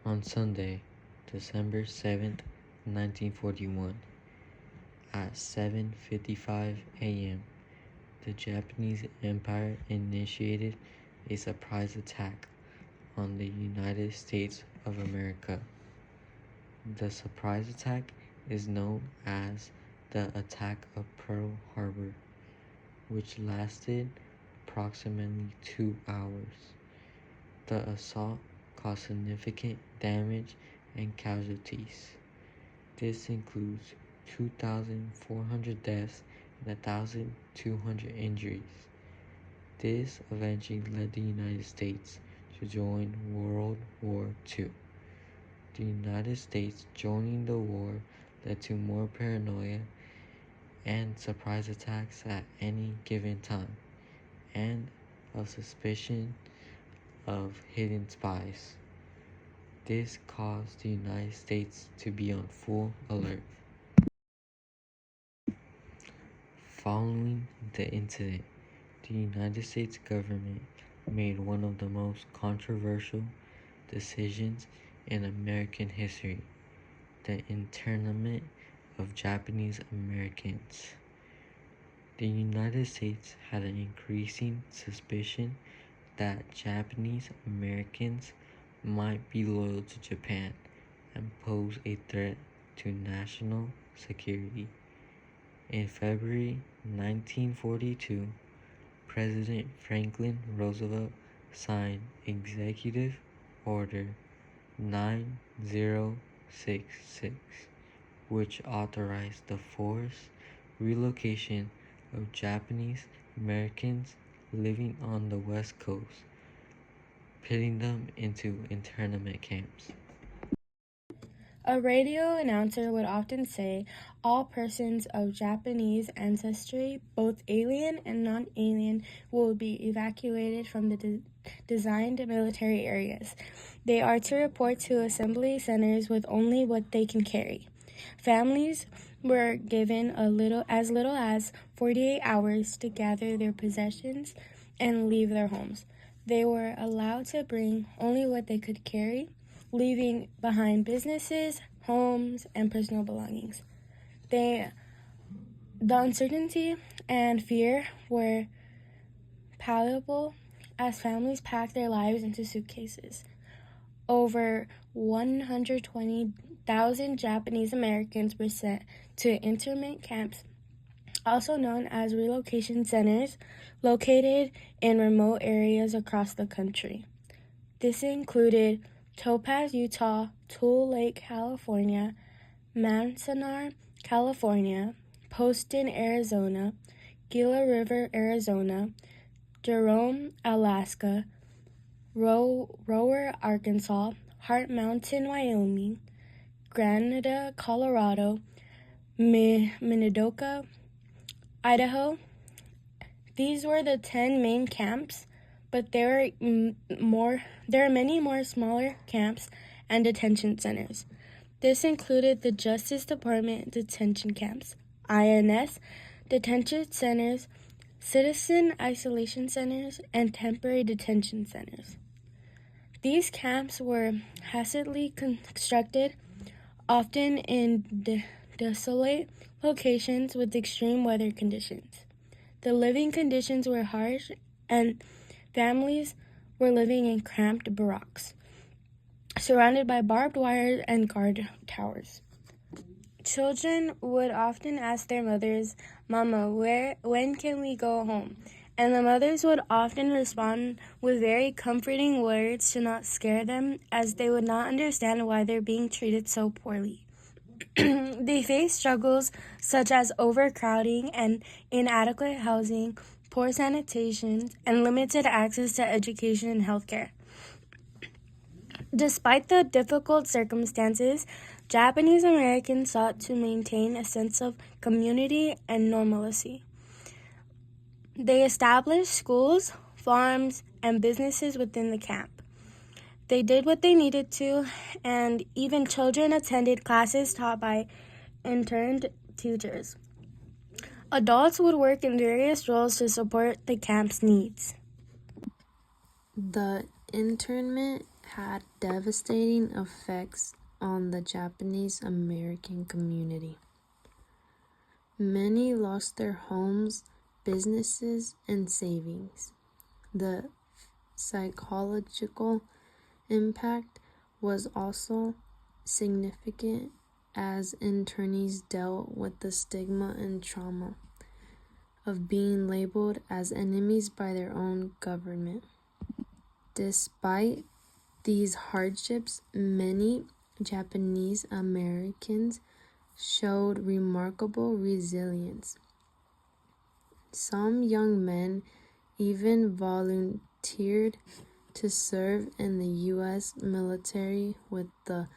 On Sunday, December 7th, 1941, at 7:55 a.m., the Japanese Empire initiated a surprise attack on the United States of America. The surprise attack is known as the Attack of Pearl Harbor, which lasted approximately 2 hours. The assault caused significant damage and casualties. This includes 2,400 deaths and 1,200 injuries. This eventually led the United States to join World War II. The United States joining the war led to more paranoia and surprise attacks at any given time, and a suspicion of hidden spies. This caused the United States to be on full alert. Following the incident, the United States government made one of the most controversial decisions in American history: the internment of Japanese Americans. The United States had an increasing suspicion that Japanese Americans might be loyal to Japan and pose a threat to national security. In February 1942, President Franklin Roosevelt signed Executive Order 9066, which authorized the forced relocation of Japanese Americans living on the West Coast, pitting them into internment camps. A radio announcer would often say, "All persons of Japanese ancestry, both alien and non-alien, will be evacuated from the designed military areas. They are to report to assembly centers with only what they can carry." Families were given as little as 48 hours to gather their possessions and leave their homes. They were allowed to bring only what they could carry, leaving behind businesses, homes, and personal belongings. The uncertainty and fear were palpable as families packed their lives into suitcases. Over 120,000 Japanese Americans were sent to internment camps, also known as relocation centers, located in remote areas across the country. This included Topaz, Utah, Tule Lake, California, Manzanar, California, Poston, Arizona, Gila River, Arizona, Jerome, Alaska, Rower, Arkansas, Heart Mountain, Wyoming, Granada, Colorado, Minidoka, Idaho. These were the 10 main camps, but there are many more smaller camps and detention centers. This included the Justice Department detention camps, INS detention centers, citizen isolation centers, and temporary detention centers. These camps were hastily constructed, often in desolate locations with extreme weather conditions. The living conditions were harsh, and families were living in cramped barracks, surrounded by barbed wire and guard towers. Children would often ask their mothers, "Mama, when can we go home?" And the mothers would often respond with very comforting words to not scare them, as they would not understand why they're being treated so poorly. They faced struggles such as overcrowding and inadequate housing, poor sanitation, and limited access to education and healthcare. Despite the difficult circumstances, Japanese Americans sought to maintain a sense of community and normalcy. They established schools, farms, and businesses within the camp. They did what they needed to, and even children attended classes taught by interned teachers. Adults would work in various roles to support the camp's needs. The internment had devastating effects on the Japanese American community. Many lost their homes, businesses, and savings. The psychological impact was also significant as internees dealt with the stigma and trauma of being labeled as enemies by their own government. Despite these hardships, many Japanese Americans showed remarkable resilience. Some young men even volunteered to serve in the U.S. military with the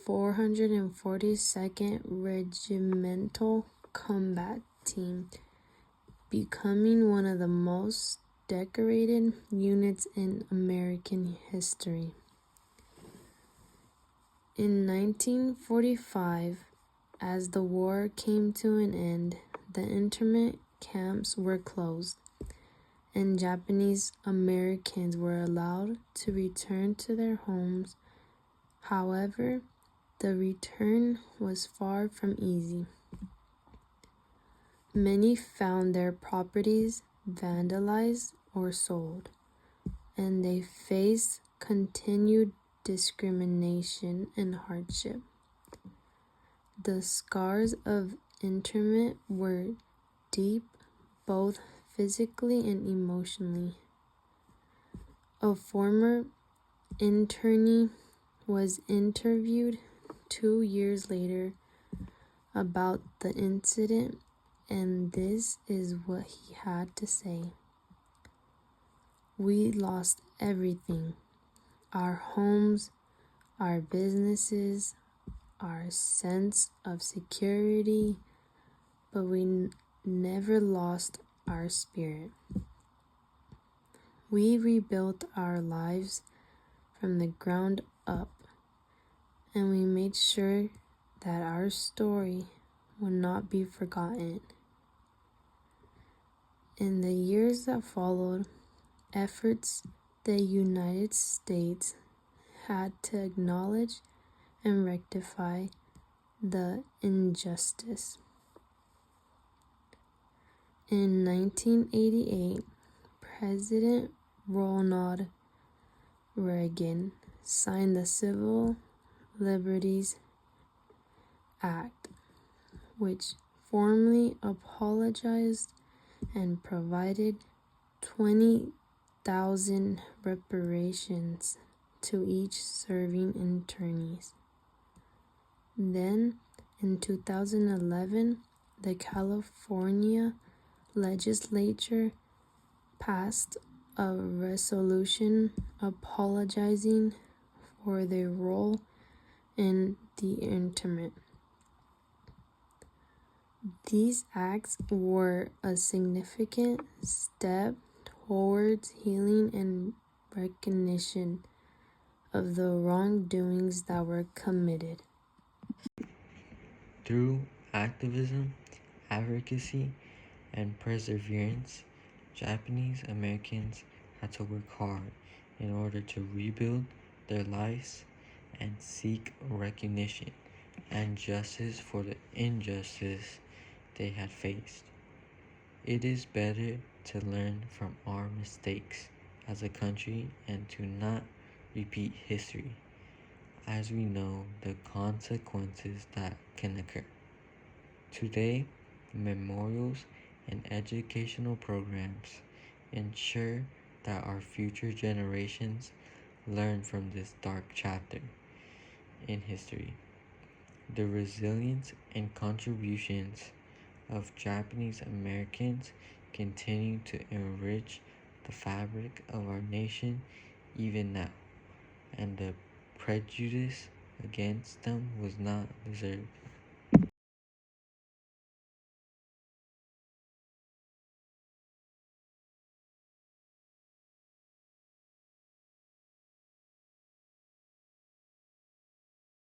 442nd Regimental Combat Team, becoming one of the most decorated units in American history. In 1945, as the war came to an end, the internment camps were closed, and Japanese Americans were allowed to return to their homes. However, the return was far from easy. Many found their properties vandalized or sold, and they faced continued discrimination and hardship. The scars of internment were deep, both physically and emotionally. A former internee was interviewed 2 years later about the incident, and this is what he had to say. "We lost everything: our homes, our businesses, our sense of security, but we never lost our spirit. We rebuilt our lives from the ground up, and we made sure that our story would not be forgotten." In the years that followed, efforts the United States had to acknowledge and rectify the injustice. In 1988, President Ronald Reagan signed the Civil Liberties Act, which formally apologized and provided 20,000 reparations to each serving internees. Then, in 2011, the California legislature passed a resolution apologizing for their role in the internment. These acts were a significant step towards healing and recognition of the wrongdoings that were committed. Through activism, advocacy, and perseverance, Japanese Americans had to work hard in order to rebuild their lives and seek recognition and justice for the injustice they had faced. It is better to learn from our mistakes as a country and to not repeat history, as we know the consequences that can occur. Today, memorials and educational programs ensure that our future generations learn from this dark chapter in history. The resilience and contributions of Japanese Americans continue to enrich the fabric of our nation even now, and the prejudice against them was not deserved.